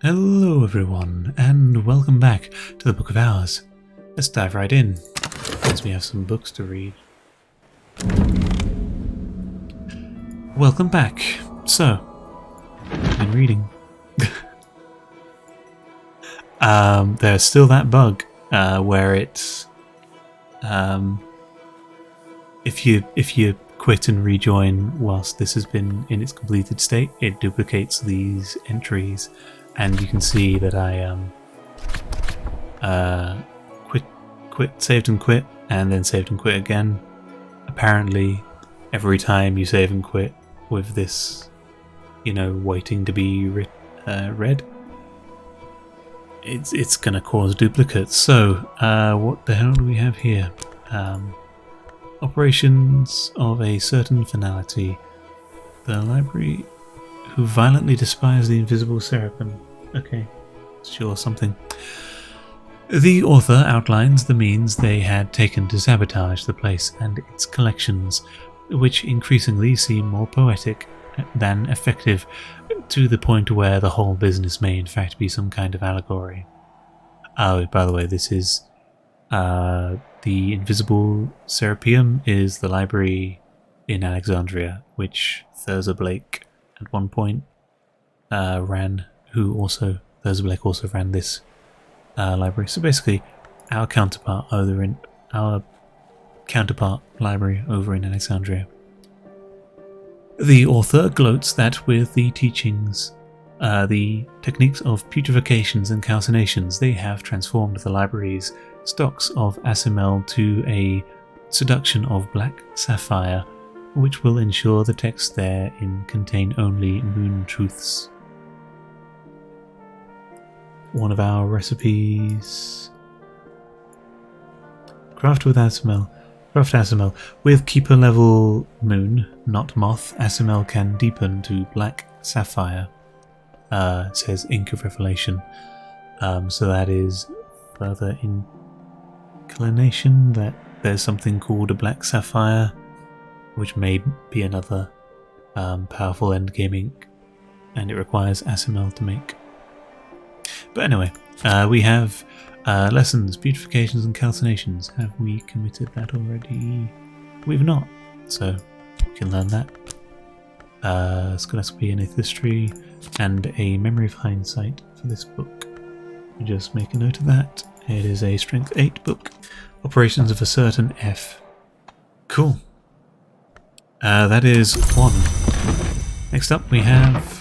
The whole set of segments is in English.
Hello everyone, and welcome back to the Book of Hours. Let's dive right in, as we have some books to read. Welcome back. So, I've been reading. There's still that bug where it's if you quit and rejoin whilst this has been in its completed state, it duplicates these entries. And you can see that I saved and quit, and then saved and quit again. Apparently, every time you save and quit with this, waiting to be read, it's going to cause duplicates. So, what the hell do we have here? Operations of a certain finality. The library who violently despise the invisible seraphim. Okay, sure, something. The author outlines the means they had taken to sabotage the place and its collections, which increasingly seem more poetic than effective, to the point where the whole business may in fact be some kind of allegory. Oh, by the way, this is the Invisible Serapeum is the library in Alexandria, which Thurza Blake at one point ran, Thurza Blake also ran this library. So basically, our counterpart library over in Alexandria. The author gloats that with the teachings, the techniques of putrefacitions and calcinations, they have transformed the library's stocks of Asimel to a seduction of black sapphire, which will ensure the texts therein contain only moon truths. One of our recipes. Craft Asimel. With keeper level moon, not moth, Asimel can deepen to black sapphire. It says Ink of Revelation. So that is further inclination that there's something called a black sapphire, which may be another powerful endgame ink, and it requires Asimel to make. But anyway, we have lessons, beautifications and calcinations. Have we committed that already? We've not, so we can learn that. Scholastic and history, and a memory of hindsight for this book. Just make a note of that. It is a strength 8 book. Operations of a certain F. Cool. That is 1. Next up we have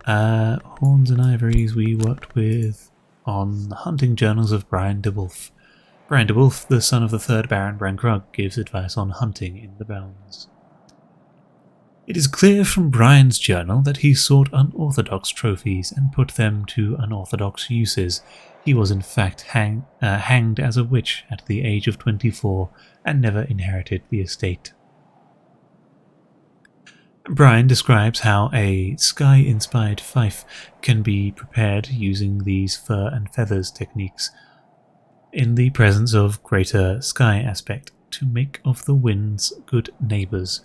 Horns and Ivories we worked with on the hunting journals of Brian de Wolf. Brian de Wolf, the son of the 3rd Baron Brankrug, gives advice on hunting in the Bounds. It is clear from Brian's journal that he sought unorthodox trophies and put them to unorthodox uses. He was in fact hanged as a witch at the age of 24 and never inherited the estate. Brian describes how a sky-inspired fife can be prepared using these fur and feathers techniques in the presence of greater sky aspect to make of the winds good neighbours.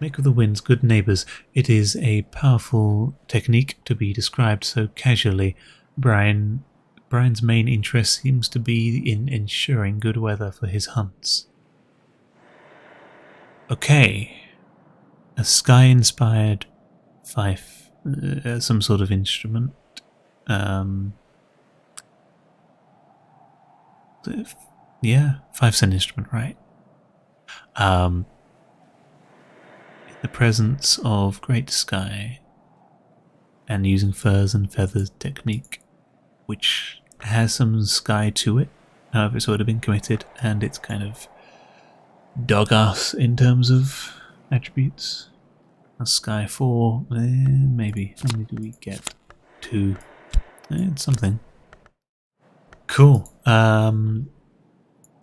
It is a powerful technique to be described so casually. Brian's main interest seems to be in ensuring good weather for his hunts. Okay. A sky-inspired fife, some sort of instrument. Yeah, fife's an instrument, right? In the presence of great sky, and using furs and feathers technique, which has some sky to it. However, it's already been committed, and it's kind of dog-ass in terms of attributes. A sky 4, maybe. How many do we get? 2. It's something. Cool.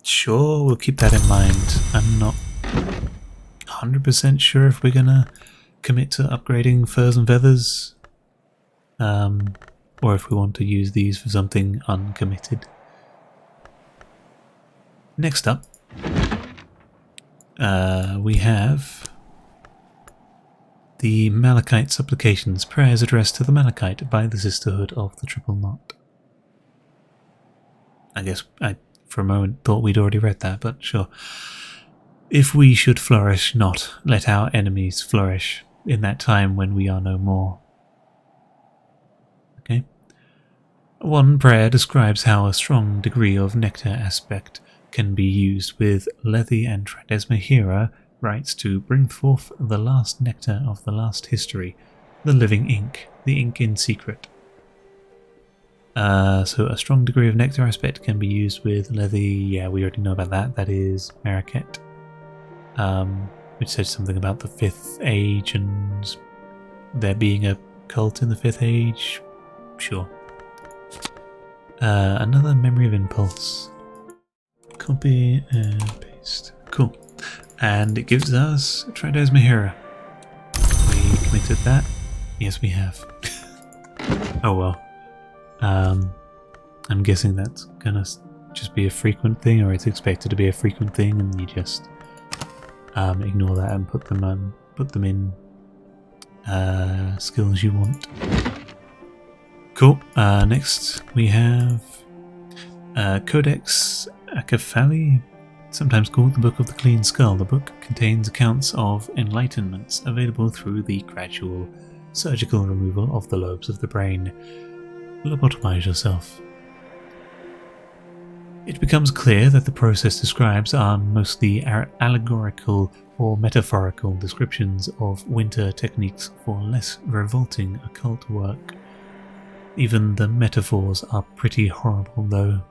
Sure, we'll keep that in mind. I'm not 100% sure if we're gonna commit to upgrading furs and feathers, or if we want to use these for something uncommitted. Next up, we have The Malachite supplications, prayers addressed to the Malachite by the Sisterhood of the Triple Knot. I guess I, for a moment, thought we'd already read that, but sure. If we should flourish not, let our enemies flourish in that time when we are no more. Okay. One prayer describes how a strong degree of nectar aspect can be used with Lethe, and Tradesmahira writes to bring forth the last nectar of the last history, the living ink, the ink in secret. So a strong degree of nectar aspect can be used with Lethe. Yeah, we already know about that. That is Mariket, which says something about the 5th age and there being a cult in the 5th age. Sure. Another memory of impulse. Copy and paste. Cool. And it gives us Tradesmahira. We committed that? Yes, we have. Oh well. I'm guessing that's gonna just be a frequent thing, or it's expected to be a frequent thing, and you just ignore that and put them in skills you want. Cool. Next we have Codex Acaphali, sometimes called the Book of the Clean Skull. The book contains accounts of enlightenments available through the gradual surgical removal of the lobes of the brain. Lobotomize yourself. It becomes clear that the process describes are mostly allegorical or metaphorical descriptions of winter techniques for less revolting occult work. Even the metaphors are pretty horrible, though.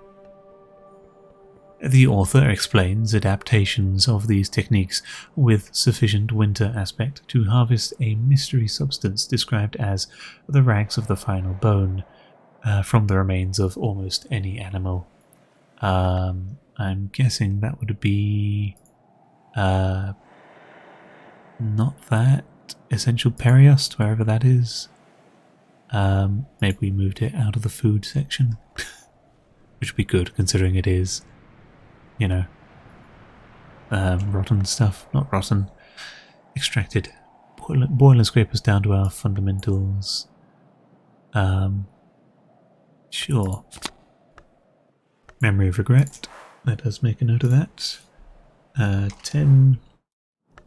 The author explains adaptations of these techniques with sufficient winter aspect to harvest a mystery substance described as the rags of the final bone, from the remains of almost any animal. I'm guessing that would be not that essential periost, wherever that is. Maybe we moved it out of the food section, which would be good considering it is, you know, rotten stuff. Not rotten, extracted. Boil and scrape us down to our fundamentals. Sure. Memory of regret. Let us make a note of that. 10.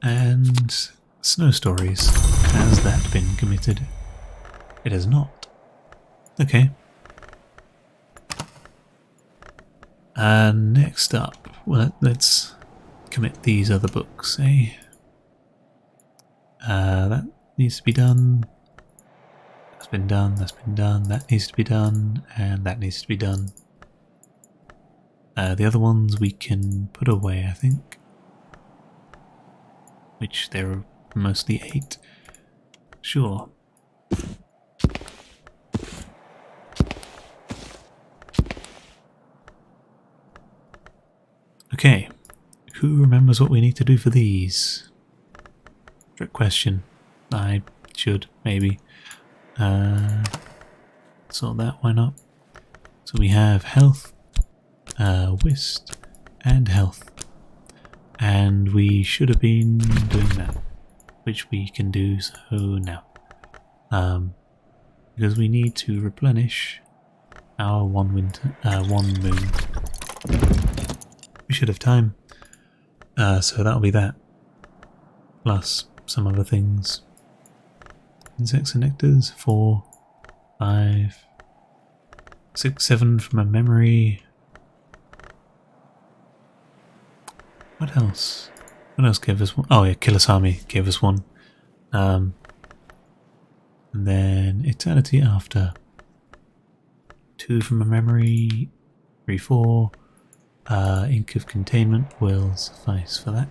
And snow stories. Has that been committed? It has not. Okay. Next up, well, let's commit these other books, eh? That needs to be done. That's been done, that's been done, that needs to be done, and that needs to be done. The other ones we can put away, I think. Which there are mostly 8. Sure. Okay. Who remembers what we need to do for these? Trick question. I should, maybe. Sort that, why not? So we have health, whist, and health. And we should have been doing that, which we can do so now. Because we need to replenish our one moon. We should have time. So that'll be that. Plus some other things. Insects and nectars, 4, 5, 6, 7 from a memory. What else? What else gave us one? Oh yeah, Kilasami gave us one. And then Eternity After. 2 from a memory. 3, 4. Ink of Containment will suffice for that.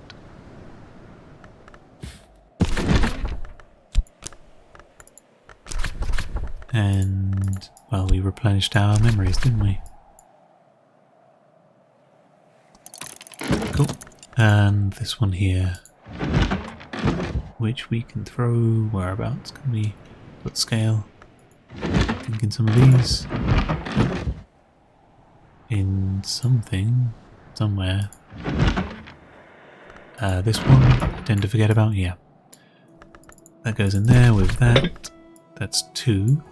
And, well, we replenished our memories, didn't we? Cool. And this one here, which we can throw whereabouts. Can we put scale? Thinking some of these in something, somewhere. This one, I tend to forget about, yeah. that goes in there with that. That's 2.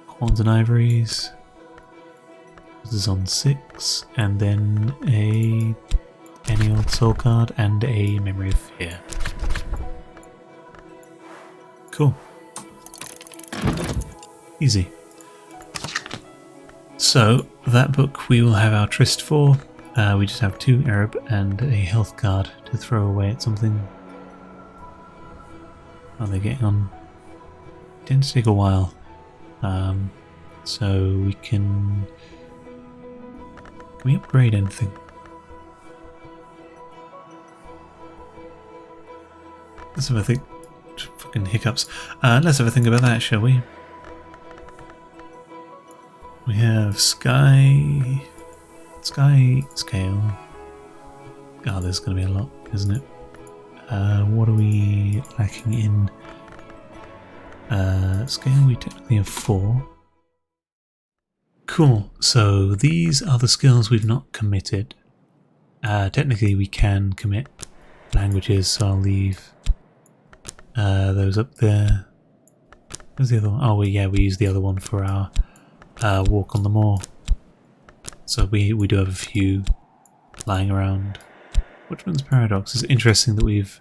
Horns and ivories. This is on 6. And then any old soul card and a memory of fear. Cool. Easy. So, that book we will have our tryst for. We just have 2 Arab and a health card to throw away at something. How are they getting on? It tends to take a while. So we can... we upgrade anything? Let's have a think. Fucking hiccups. Let's have a think about that, shall we? We have sky scale. Oh, there's going to be a lot, isn't it? What are we lacking in? Scale, we technically have 4. Cool, so these are the skills we've not committed. Technically we can commit languages, so I'll leave those up there. Where's the other one? Oh, we use the other one for our walk on the moor. So we do have a few lying around. Watchman's Paradox is interesting that we've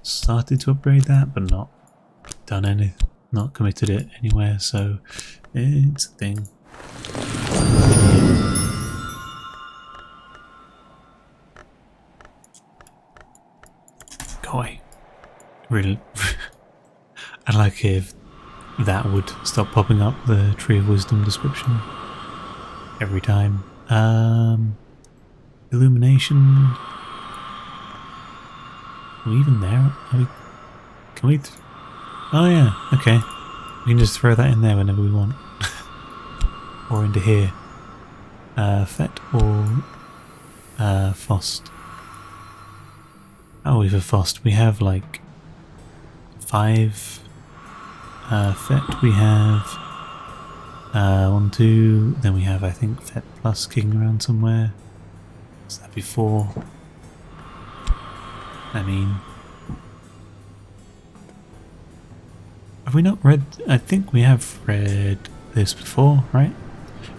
started to upgrade that, but not done anything, not committed it anywhere, so it's a thing. Go away. Really, I'd like if that would stop popping up, the Tree of Wisdom description, every time. Illumination. Are we even there? Can we? Oh yeah, okay. We can just throw that in there whenever we want. Or into here. Fet or Fost. Oh, we have a Fost. We have like 5 Fet. We have 1, 2. Then we have, I think, Fet Plus kicking around somewhere. Is that before? I mean, have we not read? I think we have read this before, right?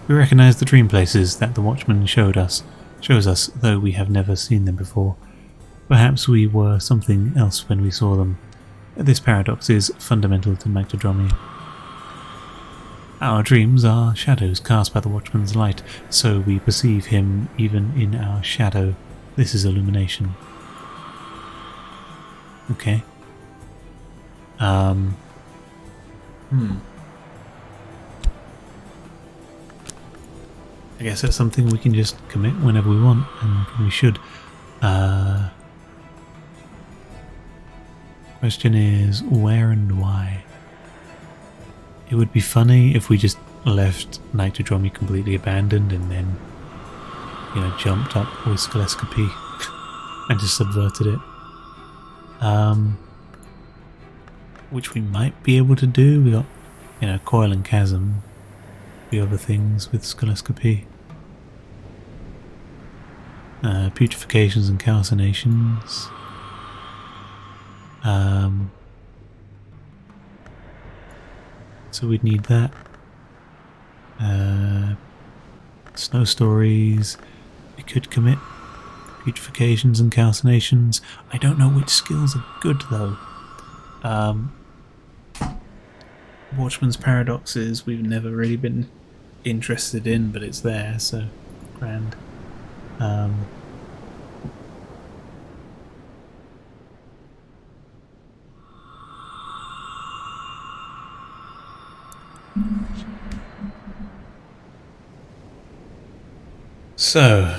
We recognise the dream places that the Watchman shows us, though we have never seen them before. Perhaps we were something else when we saw them. This paradox is fundamental to Magdadromi. Our dreams are shadows cast by the Watchman's light, so we perceive him even in our shadow. This is illumination. Okay. I guess that's something we can just commit whenever we want, and we should. Question is, where and why? It would be funny if we just left Magdadromi completely abandoned and then, jumped up with Scalescopy and just subverted it. Which we might be able to do. We got, Coil and Chasm, a few other things with Scalescopy. Putrefacitions and calcinations. So we'd need that. Snow stories. We could commit putrefacitions and calcinations. I don't know which skills are good though. Watchman's Paradoxes we've never really been interested in, but it's there, so grand. So,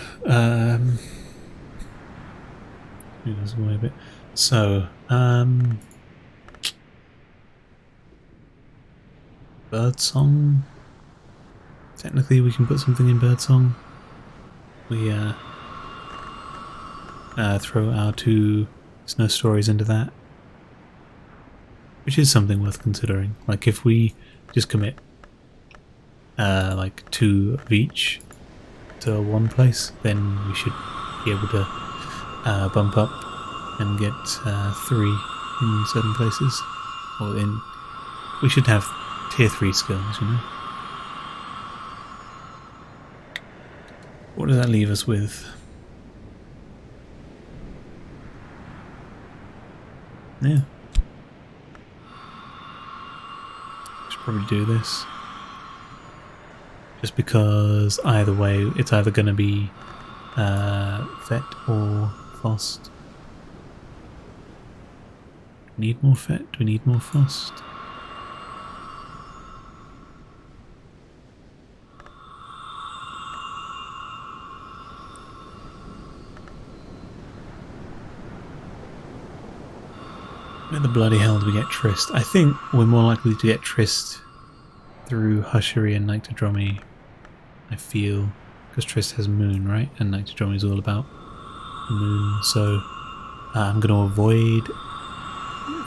away a bit. So, Birdsong. Technically, we can put something in Birdsong. We throw our 2 snow stories into that, which is something worth considering. Like if we just commit like 2 of each to one place, then we should be able to bump up and get 3 in certain places. Or in... We should have tier 3 skills, you know? What does that leave us with? Yeah. Should probably do this. Just because either way, it's either going to be Fet or Fost. Do we need more Fet? Do we need more Fost? Where the bloody hell do we get Trist? I think we're more likely to get Trist through Hushery and Nyctodromy, I feel, because Trist has Moon, right? And Nyctodromy is all about Moon, so I'm going to avoid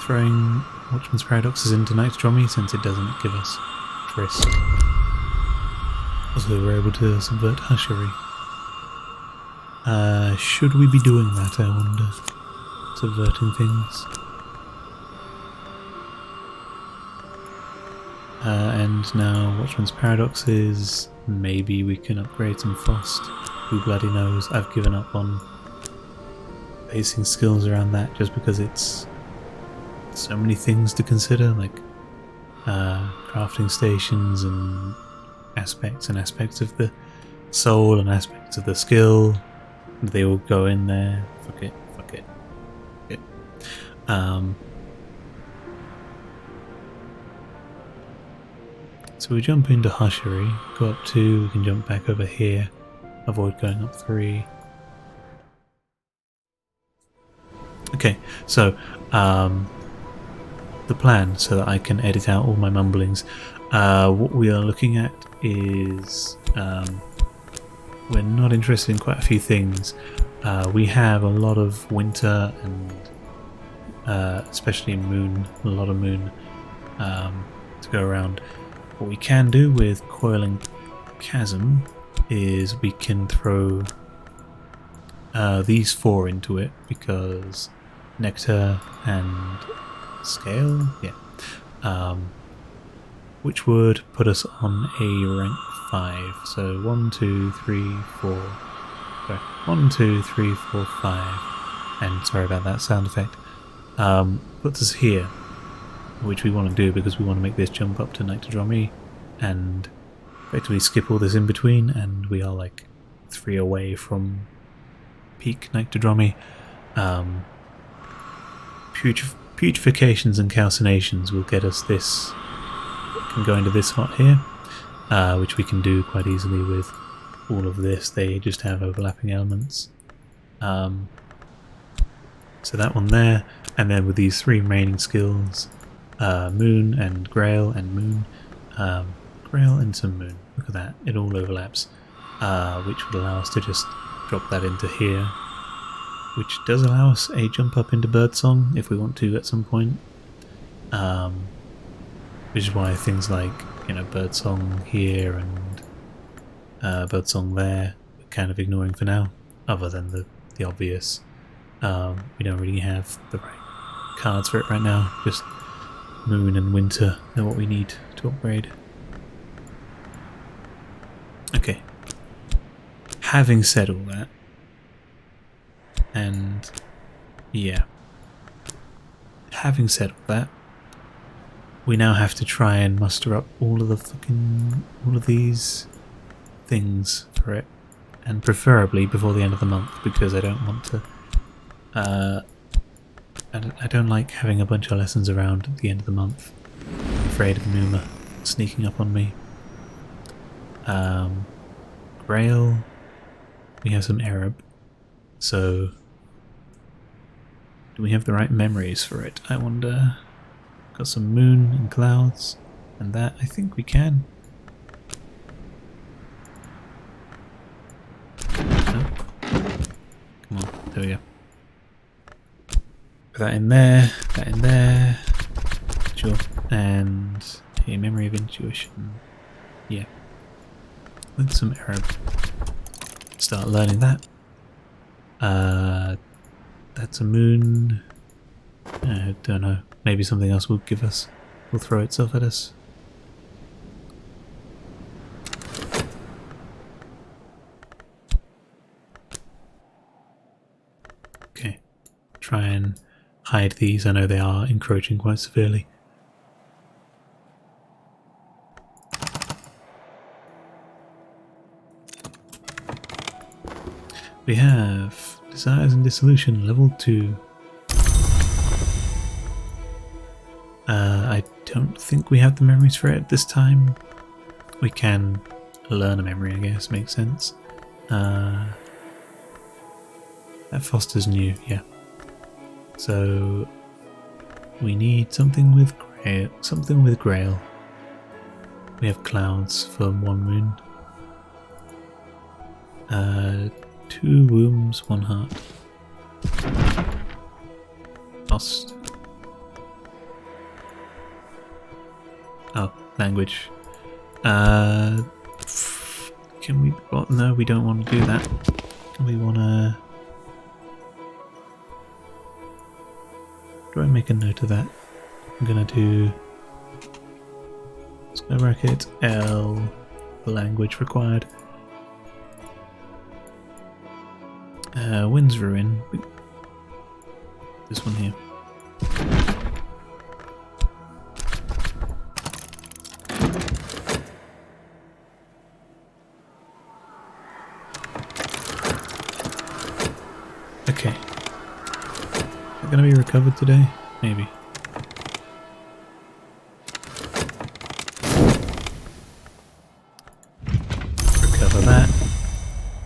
throwing Watchman's Paradoxes into Nyctodromy since it doesn't give us Trist. Also, we're able to subvert Hushery. Should we be doing that, I wonder? Subverting things. And now Watchman's Paradoxes, maybe we can upgrade some Fost. Who bloody knows? I've given up on basing skills around that just because it's so many things to consider, like crafting stations and aspects of the soul and aspects of the skill. They all go in there. Fuck it. So we jump into Hushery, go up 2, we can jump back over here, avoid going up 3. Okay, so the plan, so that I can edit out all my mumblings, what we are looking at is we're not interested in quite a few things. We have a lot of winter and especially moon, a lot of moon to go around. What we can do with Coiling Chasm is we can throw these 4 into it because Nectar and Scale, which would put us on a rank 5. So 1, 2, 3, 4. Sorry, 1, 2, 3, 4, 5. And sorry about that sound effect. Puts us here, which we want to do because we want to make this jump up to Nyctodromy and effectively skip all this in between, and we are like 3 away from peak Nyctodromy. Putrefacitions and calcinations will get us this, can go into this hot here, which we can do quite easily with all of this. They just have overlapping elements. So that one there, and then with these 3 remaining skills, Moon and Grail and Moon, Grail and some Moon, look at that, it all overlaps, which would allow us to just drop that into here, which does allow us a jump up into Birdsong if we want to at some point, which is why things like, you know, Birdsong here and Birdsong there we're kind of ignoring for now, other than the obvious. We don't really have the right cards for it right now, just Moon and Winter are what we need to upgrade. Okay. Having said all that, and yeah, having said all that, we now have to try and muster up all of these things for it, and preferably before the end of the month, because I don't want to I don't like having a bunch of lessons around at the end of the month. I'm afraid of Numa sneaking up on me. Grail, we have some Arab, so do we have the right memories for it? I wonder. Got some moon and clouds, and that I think we can. No? Come on, there we go. Put that in there, sure, and a memory of intuition, yeah, with some Arab. Start learning that. That's a moon, I don't know. Maybe something else will throw itself at us. Okay, try and hide these. I know they are encroaching quite severely. We have Desires and Dissolution, level 2. I don't think we have the memories for it this time. We can learn a memory, I guess, makes sense. That fosters new, yeah. So we need something with Grail. We have clouds for 1 rune. 2 wombs, 1 heart. Lost. Oh, language. Can we... Well, no, we don't want to do that. We want to... Do I make a note of that? I'm going to do... square bracket L, the language required. Wind's Ruin. This one here. Okay. Is it going to be recovered today? Maybe. Recover that.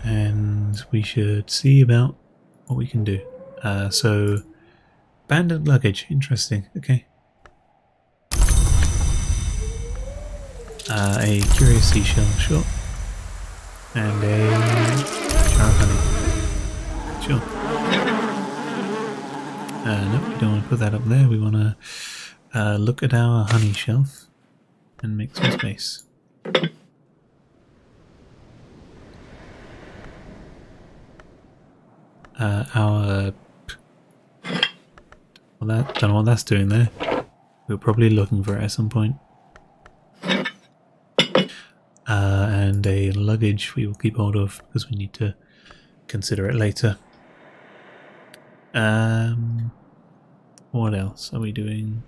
And we should see about what we can do. So, abandoned luggage. Interesting. Okay. A curious seashell shop. And a jar of honey. Sure. No, we don't want to put that up there. We want to look at our honey shelf and make some space. Don't know what that's doing there. We were probably looking for it at some point. And a luggage we will keep hold of because we need to consider it later. What else are we doing?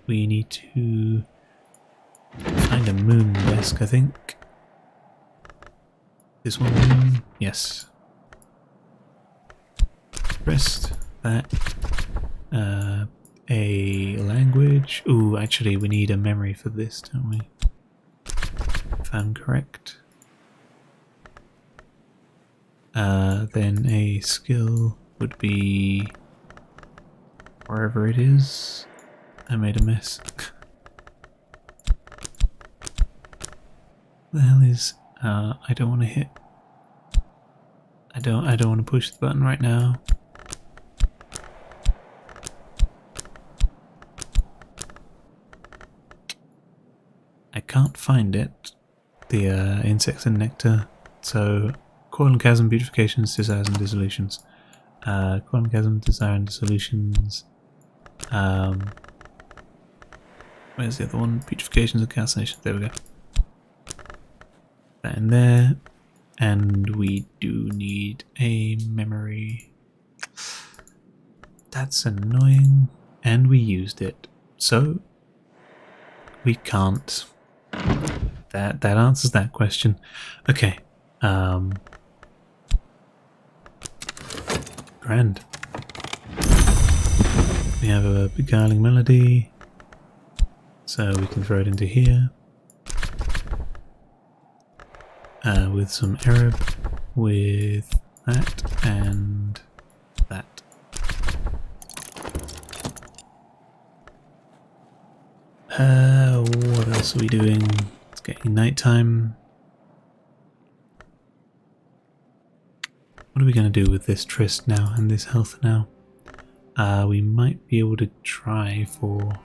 We need to find a moon desk, I think. This one moon? Yes. Rest that. A language. Ooh, actually we need a memory for this, don't we? If I'm correct. Then a skill would be wherever it is. I made a mess. The hell is I don't want to hit. I don't want to push the button right now. I can't find it. The insects and nectar. So coil and chasm, beautifications, desires and dissolutions. Coil and chasm, desire and dissolutions. Where's the other one? Beautifications and calcinations. There we go. That in there. And we do need a memory. That's annoying. And we used it. So we can't. That answers that question. Okay. Grand. We have a beguiling melody. So we can throw it into here. With some Arab. With that and that. What else are we doing? It's getting nighttime. What are we going to do with this tryst now and this health now? We might be able to try for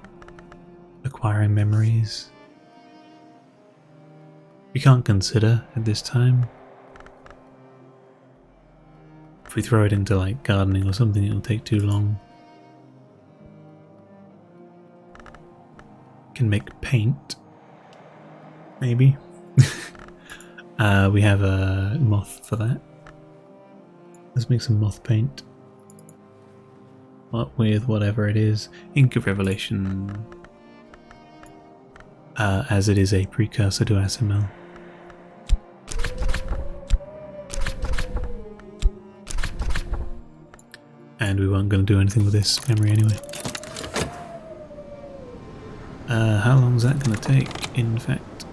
acquiring memories. We can't consider at this time. If we throw it into like gardening or something, it'll take too long. Can make paint. Maybe. We have a moth for that. Let's make some moth paint. With whatever it is. Ink of Revelation. As it is a precursor to SML. And we weren't going to do anything with this memory anyway. How long is that going to take? In fact,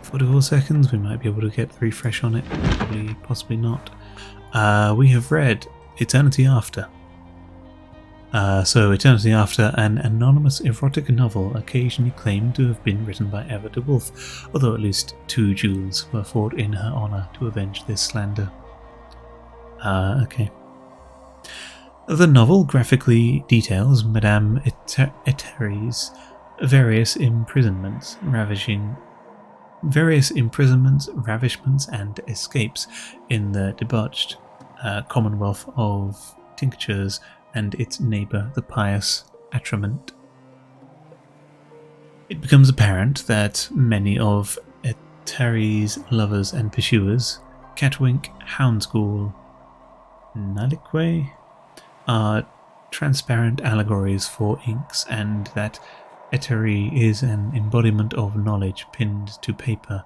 44 seconds. We might be able to get the refresh on it. Probably, possibly not. We have read Eternity After. So Eternity After, an anonymous erotic novel occasionally claimed to have been written by Eva de Wolf, although at least 2 duels were fought in her honour to avenge this slander. Okay. The novel graphically details Madame Eteri's various imprisonments, ravishments, and escapes in the debauched Commonwealth of Tinctures and its neighbour, the pious Atrament. It becomes apparent that many of Eteri's lovers and pursuers, Catwink, Houndsghoul, Nalique, are transparent allegories for inks, and that Eteri is an embodiment of knowledge pinned to paper.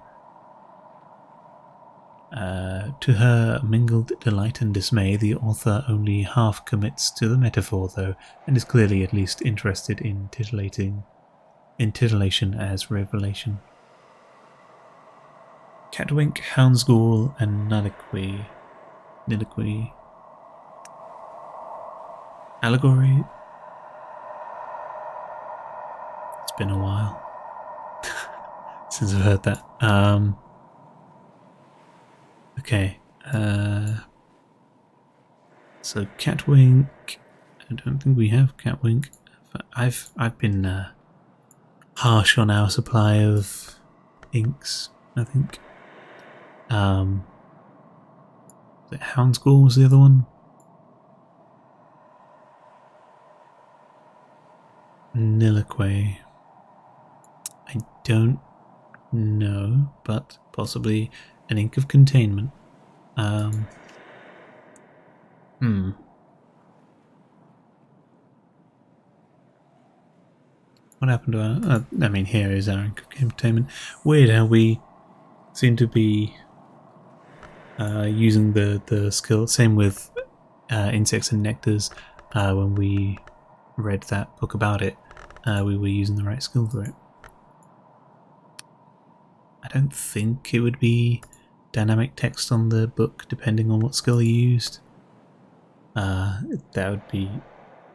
To her mingled delight and dismay, the author only half commits to the metaphor, though, and is clearly at least interested in titillation as revelation. Catwink, Houndsghoul, and Nalique. Allegory. It's been a while since I've heard that. Okay. So Catwink. I don't think we have Catwink. I've been harsh on our supply of inks, I think. The Houndsghoul was the other one. Nilique. I don't know, but possibly an ink of containment. What happened to our... I mean, here is our ink of containment. Weird how we seem to be using the skill. Same with insects and nectars. When we read that book about it, we were using the right skill for it. I don't think it would be dynamic text on the book depending on what skill you used. That would be...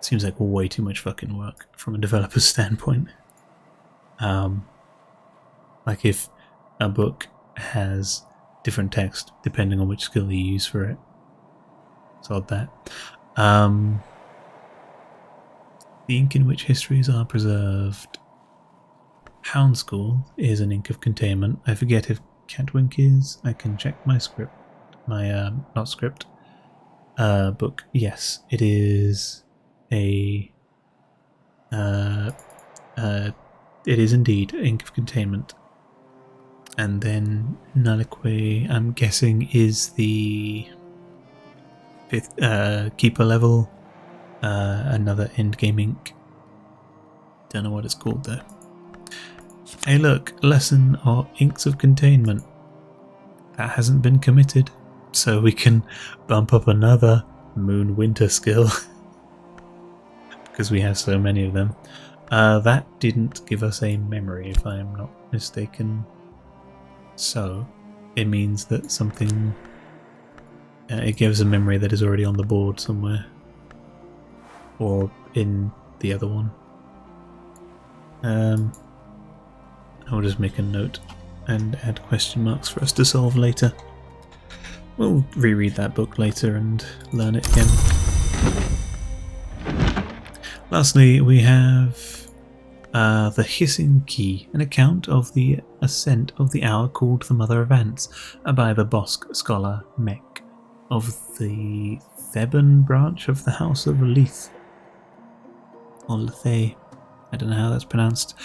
seems like way too much fucking work from a developer's standpoint. Like if a book has different text depending on which skill you use for it. It's odd that. The ink in which histories are preserved. Houndsghoul is an ink of containment. I forget if Catwink is. I can check my script. My, not script. Book. Yes, it is a... it is indeed ink of containment. And then Nalique, I'm guessing, is the 5th keeper level. Another endgame ink. Don't know what it's called though. Hey look, lesson or inks of containment. That hasn't been committed, so we can bump up another moon winter skill. Because we have so many of them. That didn't give us a memory, if I am not mistaken. So, it means that something... it gives a memory that is already on the board somewhere. Or in the other one. I'll just make a note and add question marks for us to solve later. We'll reread that book later and learn it again. Lastly, we have The Hissing Key, an account of the ascent of the hour called the Mother of Ants by the Bosque scholar Mek of the Theban branch of the House of Leith. Or Lethe. I don't know how that's pronounced.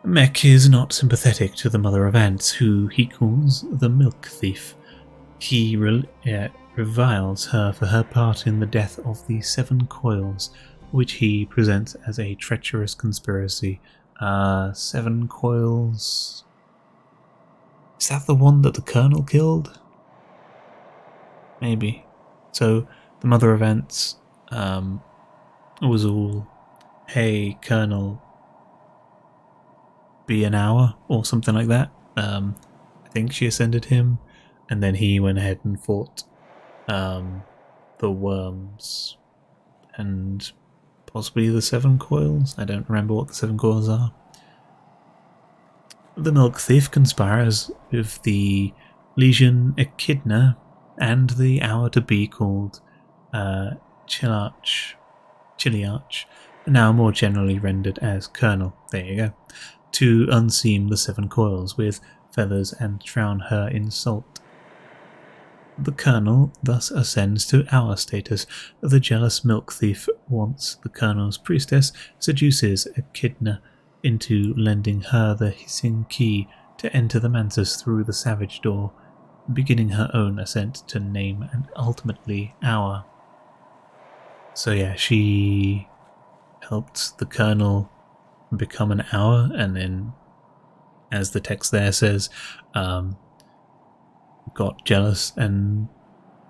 Mech is not sympathetic to the Mother of Ants, who he calls the Milk Thief. He reviles her for her part in the death of the 7 Coils, which he presents as a treacherous conspiracy. 7 Coils... Is that the one that the Colonel killed? Maybe. So, the Mother of Ants was all, hey, Colonel, be an hour, or something like that. I think she ascended him, and then he went ahead and fought the worms and possibly the 7 Coils. I don't remember what the 7 Coils are. The Milk Thief conspires with the Legion Echidna and the hour to be called Chiliarch, now more generally rendered as Colonel. There you go. To unseam the 7 Coils with feathers and drown her in salt. The Colonel thus ascends to our status. The jealous Milk Thief, once the Colonel's priestess, seduces Echidna into lending her the hissing key to enter the Mantis through the Savage Door, beginning her own ascent to name and ultimately our. So yeah, she helped the Colonel become an hour, and then, as the text there says, got jealous and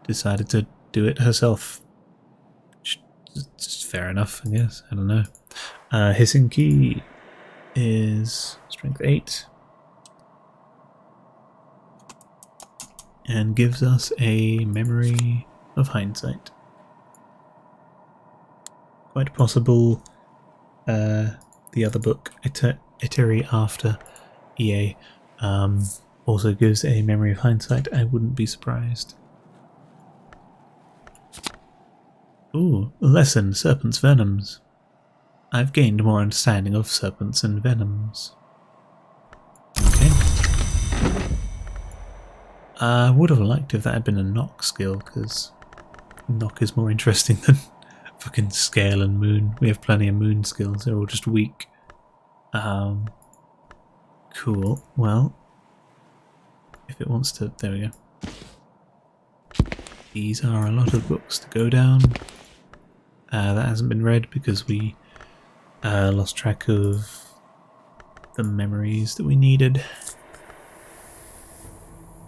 decided to do it herself. Just fair enough, I guess. I don't know. Hissing Key is strength 8 and gives us a memory of hindsight. Quite possible the other book, Oratory after EA, also gives a memory of hindsight. I wouldn't be surprised. Ooh, lesson, Serpents' Venoms. I've gained more understanding of serpents and venoms. Okay. I would have liked if that had been a knock skill, because knock is more interesting than fucking scale and moon. We have plenty of moon skills, they're all just weak. Cool, well, if it wants to, there we go. These are a lot of books to go down. That hasn't been read because we lost track of the memories that we needed.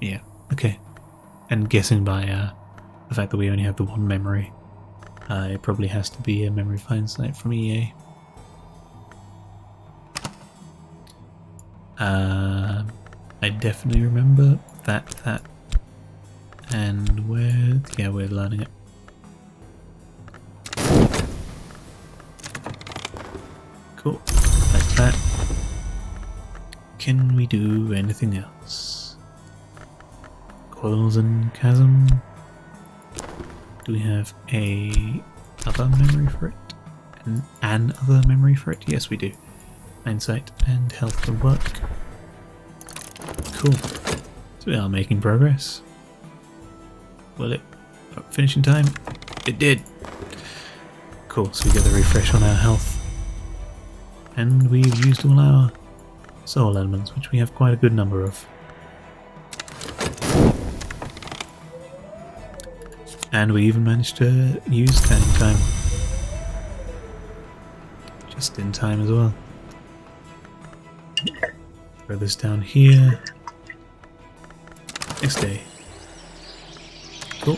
Yeah, okay. And guessing by the fact that we only have the one memory, it probably has to be a memory of hindsight from EA. I definitely remember that, and we're learning it. Cool, like that. Can we do anything else? Coils and Chasm. Do we have a other memory for it? An other memory for it? Yes, we do. Hindsight and health will work. Cool. So we are making progress. Will it finish in time? It did. Cool, so we get the refresh on our health. And we've used all our soul elements, which we have quite a good number of. And we even managed to use that in time. Just in time as well. Throw this down here. Next day. Cool.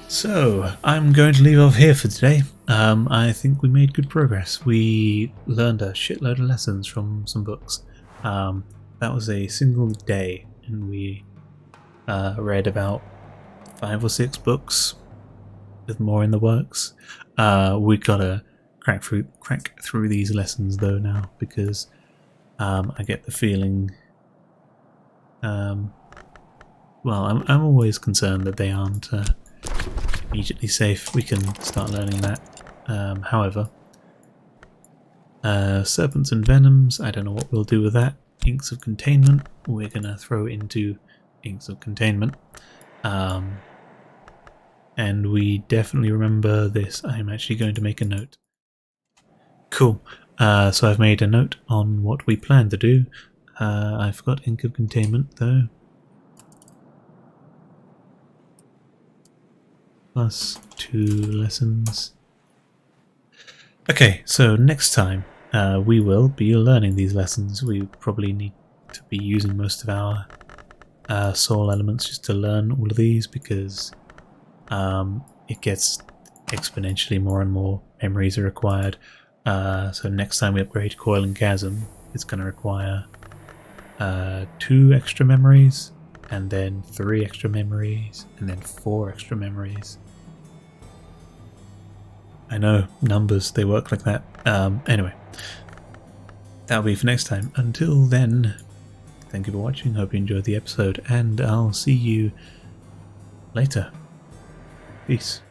So, I'm going to leave off here for today. I think we made good progress. We learned a shitload of lessons from some books. That was a single day, and we read about 5 or 6 books, with more in the works. We gotta crack through these lessons though now, because I get the feeling. Well, I'm always concerned that they aren't immediately safe. We can start learning that. However, Serpents and Venoms, I don't know what we'll do with that. Inks of Containment, we're going to throw into Inks of Containment. And we definitely remember this. I'm actually going to make a note. Cool. So I've made a note on what we plan to do. I've got ink of containment though. Plus 2 lessons. Okay, so next time we will be learning these lessons. We probably need to be using most of our soul elements just to learn all of these, because it gets exponentially more and more memories are required. So next time we upgrade Coil and Chasm, it's going to require 2 extra memories, and then 3 extra memories, and then 4 extra memories. I know, numbers, they work like that. Anyway, that'll be for next time. Until then, thank you for watching, hope you enjoyed the episode, and I'll see you later. Peace.